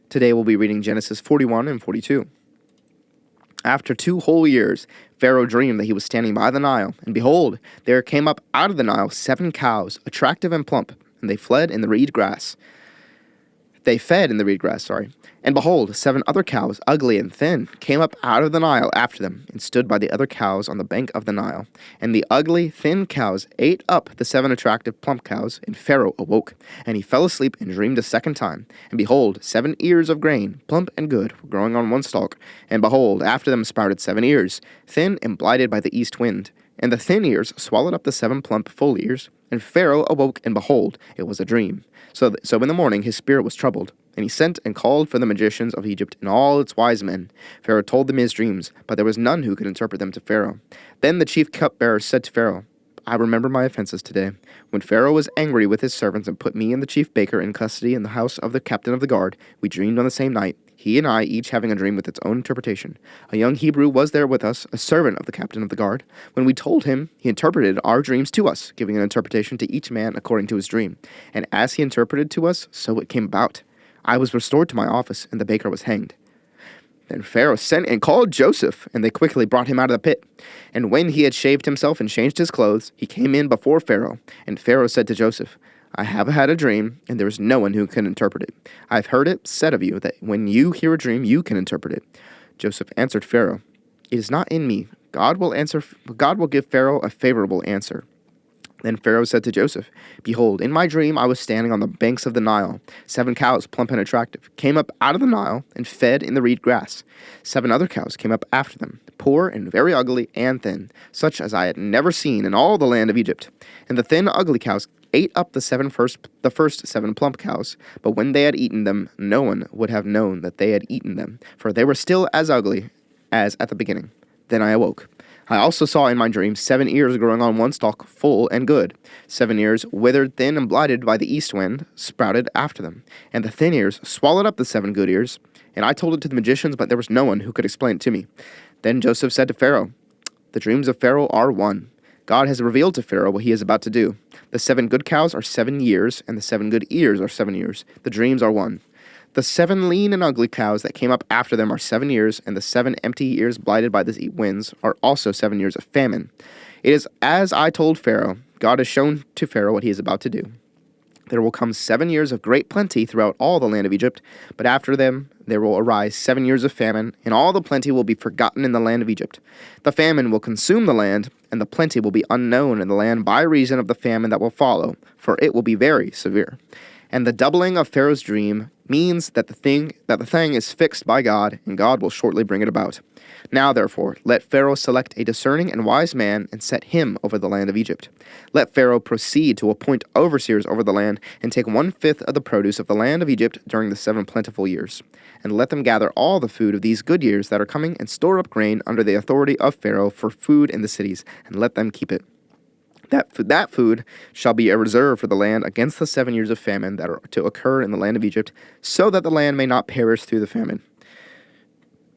Today we'll be reading Genesis 41 and 42. After 2 whole years, Pharaoh dreamed that he was standing by the Nile, and behold, there came up out of the Nile 7 cows, attractive and plump, and they fed in the reed grass. And behold, 7 other cows, ugly and thin, came up out of the Nile after them, and stood by the other cows on the bank of the Nile. And the ugly, thin cows ate up the 7 attractive, plump cows, and Pharaoh awoke. And he fell asleep and dreamed a second time. And behold, 7 ears of grain, plump and good, were growing on one stalk. And behold, after them sprouted 7 ears, thin and blighted by the east wind. And the thin ears swallowed up the 7 plump, full ears. And Pharaoh awoke, and behold, it was a dream. So in the morning his spirit was troubled, and he sent and called for the magicians of Egypt and all its wise men. Pharaoh told them his dreams, but there was none who could interpret them to Pharaoh. Then the chief cupbearer said to Pharaoh, I remember my offenses today. When Pharaoh was angry with his servants and put me and the chief baker in custody in the house of the captain of the guard, we dreamed on the same night, he and I each having a dream with its own interpretation. A young Hebrew was there with us, a servant of the captain of the guard. When we told him, he interpreted our dreams to us, giving an interpretation to each man according to his dream. And as he interpreted to us, so it came about. I was restored to my office, and the baker was hanged. Then Pharaoh sent and called Joseph, and they quickly brought him out of the pit. And when he had shaved himself and changed his clothes, he came in before Pharaoh. And Pharaoh said to Joseph, I have had a dream, and there is no one who can interpret it. I have heard it said of you that when you hear a dream, you can interpret it. Joseph answered Pharaoh, It is not in me. God will give Pharaoh a favorable answer. Then Pharaoh said to Joseph, Behold, in my dream I was standing on the banks of the Nile. 7 cows, plump and attractive, came up out of the Nile and fed in the reed grass. 7 other cows came up after them, poor and very ugly and thin, such as I had never seen in all the land of Egypt. And the thin, ugly cows ate up the first 7 plump cows, but when they had eaten them, no one would have known that they had eaten them, for they were still as ugly as at the beginning. Then I awoke. I also saw in my dream 7 ears growing on one stalk, full and good. 7 ears, withered, thin, and blighted by the east wind, sprouted after them. And the thin ears swallowed up the 7 good ears. And I told it to the magicians, but there was no one who could explain it to me. Then Joseph said to Pharaoh, The dreams of Pharaoh are one. God has revealed to Pharaoh what he is about to do. The 7 good cows are 7 years, and the 7 good ears are 7 years. The dreams are one. The 7 lean and ugly cows that came up after them are 7 years, and the 7 empty ears blighted by the winds are also 7 years of famine. It is as I told Pharaoh. God has shown to Pharaoh what he is about to do. There will come 7 years of great plenty throughout all the land of Egypt, but after them there will arise 7 years of famine, and all the plenty will be forgotten in the land of Egypt. The famine will consume the land, and the plenty will be unknown in the land by reason of the famine that will follow, for it will be very severe. And the doubling of Pharaoh's dream means that the thing is fixed by God, and God will shortly bring it about. Now, therefore, let Pharaoh select a discerning and wise man and set him over the land of Egypt. Let Pharaoh proceed to appoint overseers over the land and take 1/5 of the produce of the land of Egypt during the 7 plentiful years. And let them gather all the food of these good years that are coming and store up grain under the authority of Pharaoh for food in the cities, and let them keep it. That food shall be a reserve for the land against the 7 years of famine that are to occur in the land of Egypt, so that the land may not perish through the famine.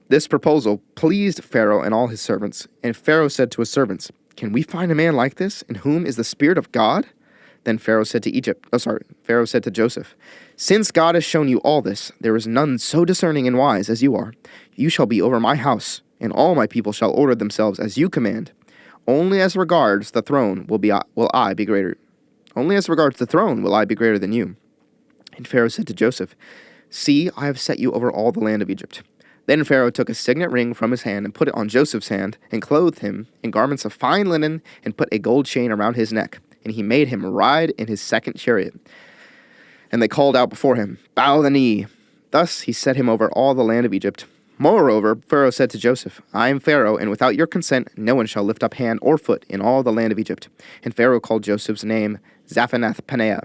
This proposal pleased Pharaoh and all his servants, and Pharaoh said to his servants, Can we find a man like this, in whom is the Spirit of God? Then Pharaoh said to Joseph, Since God has shown you all this, there is none so discerning and wise as you are. You shall be over my house, and all my people shall order themselves as you command. Only as regards the throne will I be greater. Only as regards the throne will I be greater than you. And Pharaoh said to Joseph, See, I have set you over all the land of Egypt. Then Pharaoh took a signet ring from his hand and put it on Joseph's hand, and clothed him in garments of fine linen, and put a gold chain around his neck. And he made him ride in his 2nd chariot. And they called out before him, Bow the knee. Thus he set him over all the land of Egypt. Moreover, Pharaoh said to Joseph, I am Pharaoh, and without your consent no one shall lift up hand or foot in all the land of Egypt. And Pharaoh called Joseph's name Zaphenath-Paneah.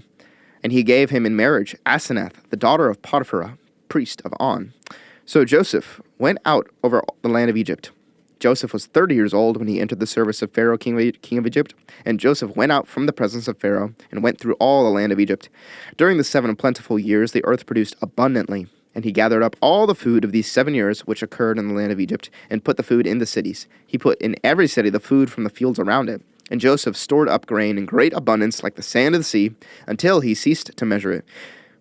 And he gave him in marriage Asenath, the daughter of Potiphar, priest of On. So Joseph went out over the land of Egypt. Joseph was 30 years old when he entered the service of Pharaoh, king of Egypt. And Joseph went out from the presence of Pharaoh and went through all the land of Egypt. During the 7 plentiful years the earth produced abundantly. And he gathered up all the food of these 7 years which occurred in the land of Egypt, and put the food in the cities. He put in every city the food from the fields around it. And Joseph stored up grain in great abundance like the sand of the sea, until he ceased to measure it,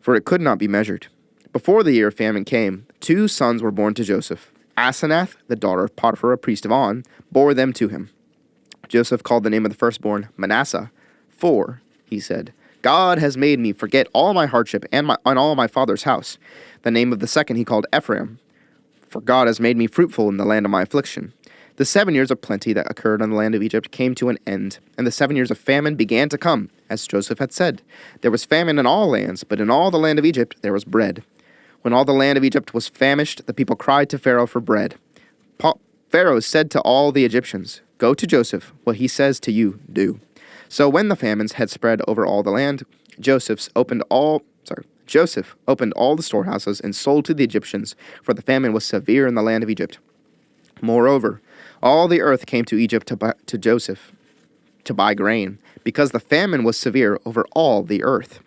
for it could not be measured. Before the year of famine came, 2 sons were born to Joseph. Asenath, the daughter of Potiphar, a priest of On, bore them to him. Joseph called the name of the firstborn Manasseh, for, he said, God has made me forget all my hardship and all my father's house. The name of the second he called Ephraim, for God has made me fruitful in the land of my affliction. The 7 years of plenty that occurred on the land of Egypt came to an end, and the 7 years of famine began to come, as Joseph had said. There was famine in all lands, but in all the land of Egypt there was bread. When all the land of Egypt was famished, the people cried to Pharaoh for bread. Pharaoh said to all the Egyptians, Go to Joseph, what he says to you, do. So when the famines had spread over all the land, Joseph opened all the storehouses and sold to the Egyptians, for the famine was severe in the land of Egypt. Moreover, all the earth came to Egypt to Joseph to buy grain, because the famine was severe over all the earth.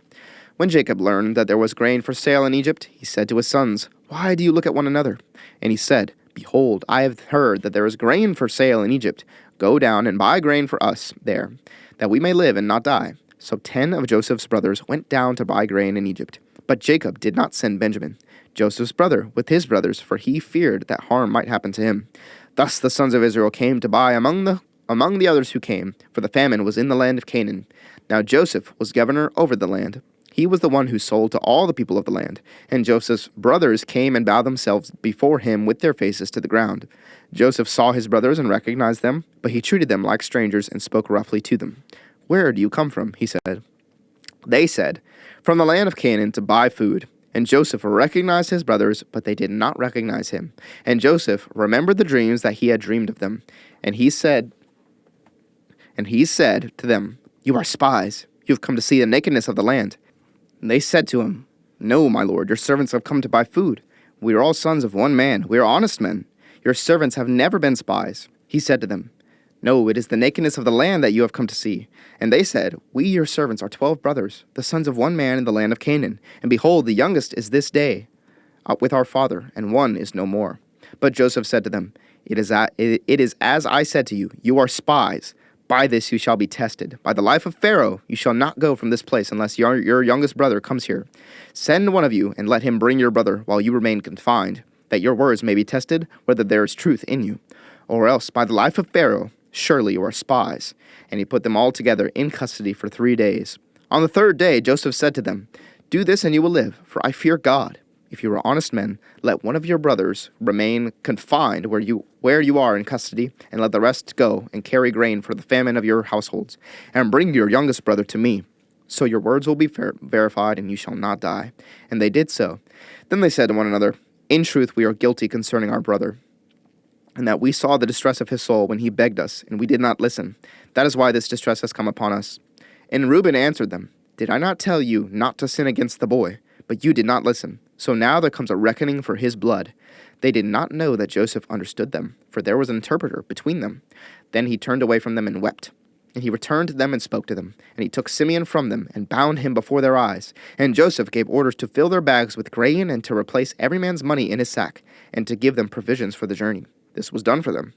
When Jacob learned that there was grain for sale in Egypt, he said to his sons, Why do you look at one another? And he said, Behold, I have heard that there is grain for sale in Egypt. Go down and buy grain for us there, that we may live and not die. So 10 of Joseph's brothers went down to buy grain in Egypt. But Jacob did not send Benjamin, Joseph's brother, with his brothers, for he feared that harm might happen to him. Thus the sons of Israel came to buy among the others who came, for the famine was in the land of Canaan. Now Joseph was governor over the land. He was the one who sold to all the people of the land. And Joseph's brothers came and bowed themselves before him with their faces to the ground. Joseph saw his brothers and recognized them, but he treated them like strangers and spoke roughly to them. Where do you come from? He said. They said, From the land of Canaan to buy food. And Joseph recognized his brothers, but they did not recognize him. And Joseph remembered the dreams that he had dreamed of them. And he said to them, You are spies. You have come to see the nakedness of the land. And they said to him, No, my lord, your servants have come to buy food. We are all sons of one man. We are honest men. Your servants have never been spies. He said to them, No, it is the nakedness of the land that you have come to see. And they said, We, your servants, are 12 brothers, the sons of one man in the land of Canaan. And behold, the youngest is this day with our father, and one is no more. But Joseph said to them, It is as I said to you, you are spies. By this you shall be tested. By the life of Pharaoh you shall not go from this place unless your youngest brother comes here. Send one of you, and let him bring your brother while you remain confined, that your words may be tested, whether there is truth in you. Or else, by the life of Pharaoh, surely you are spies. And he put them all together in custody for 3 days. On the 3rd day Joseph said to them, Do this and you will live, for I fear God. If you are honest men, let one of your brothers remain confined where you are in custody, and let the rest go and carry grain for the famine of your households, and bring your youngest brother to me. So your words will be verified, and you shall not die. And they did so. Then they said to one another, In truth we are guilty concerning our brother, and that we saw the distress of his soul when he begged us, and we did not listen. That is why this distress has come upon us. And Reuben answered them, Did I not tell you not to sin against the boy? But you did not listen. So now there comes a reckoning for his blood. They did not know that Joseph understood them, for there was an interpreter between them. Then he turned away from them and wept. And he returned to them and spoke to them. And he took Simeon from them and bound him before their eyes. And Joseph gave orders to fill their bags with grain and to replace every man's money in his sack, and to give them provisions for the journey. This was done for them.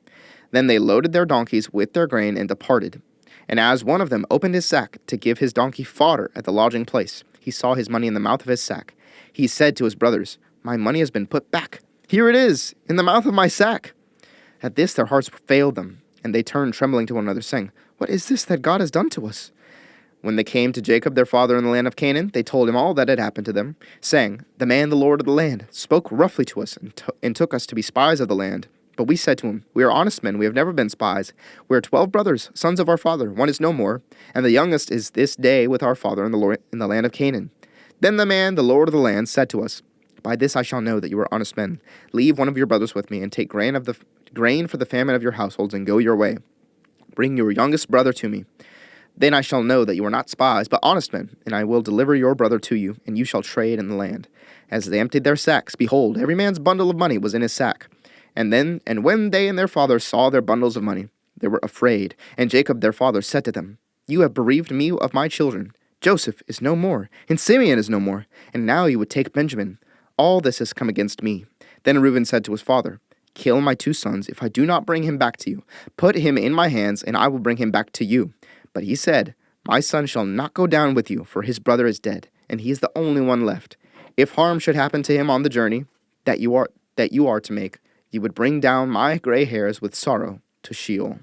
Then they loaded their donkeys with their grain and departed. And as one of them opened his sack to give his donkey fodder at the lodging place, he saw his money in the mouth of his sack. He said to his brothers, My money has been put back. Here it is, in the mouth of my sack. At this their hearts failed them, and they turned trembling to one another, saying, What is this that God has done to us? When they came to Jacob their father in the land of Canaan, they told him all that had happened to them, saying, The man, the lord of the land, spoke roughly to us, and took us to be spies of the land. But we said to him, We are honest men, we have never been spies. We are 12 brothers, sons of our father, one is no more, and the youngest is this day with our father in the land of Canaan. Then the man, the lord of the land, said to us, By this I shall know that you are honest men. Leave one of your brothers with me, and take grain for the famine of your households, and go your way. Bring your youngest brother to me. Then I shall know that you are not spies, but honest men, and I will deliver your brother to you, and you shall trade in the land. As they emptied their sacks, behold, every man's bundle of money was in his sack. And when they and their father saw their bundles of money, they were afraid. And Jacob their father said to them, You have bereaved me of my children. Joseph is no more, and Simeon is no more, and now you would take Benjamin. All this has come against me. Then Reuben said to his father, Kill my 2 sons, if I do not bring him back to you. Put him in my hands, and I will bring him back to you. But he said, My son shall not go down with you, for his brother is dead, and he is the only one left. If harm should happen to him on the journey that you are to make, you would bring down my gray hairs with sorrow to Sheol.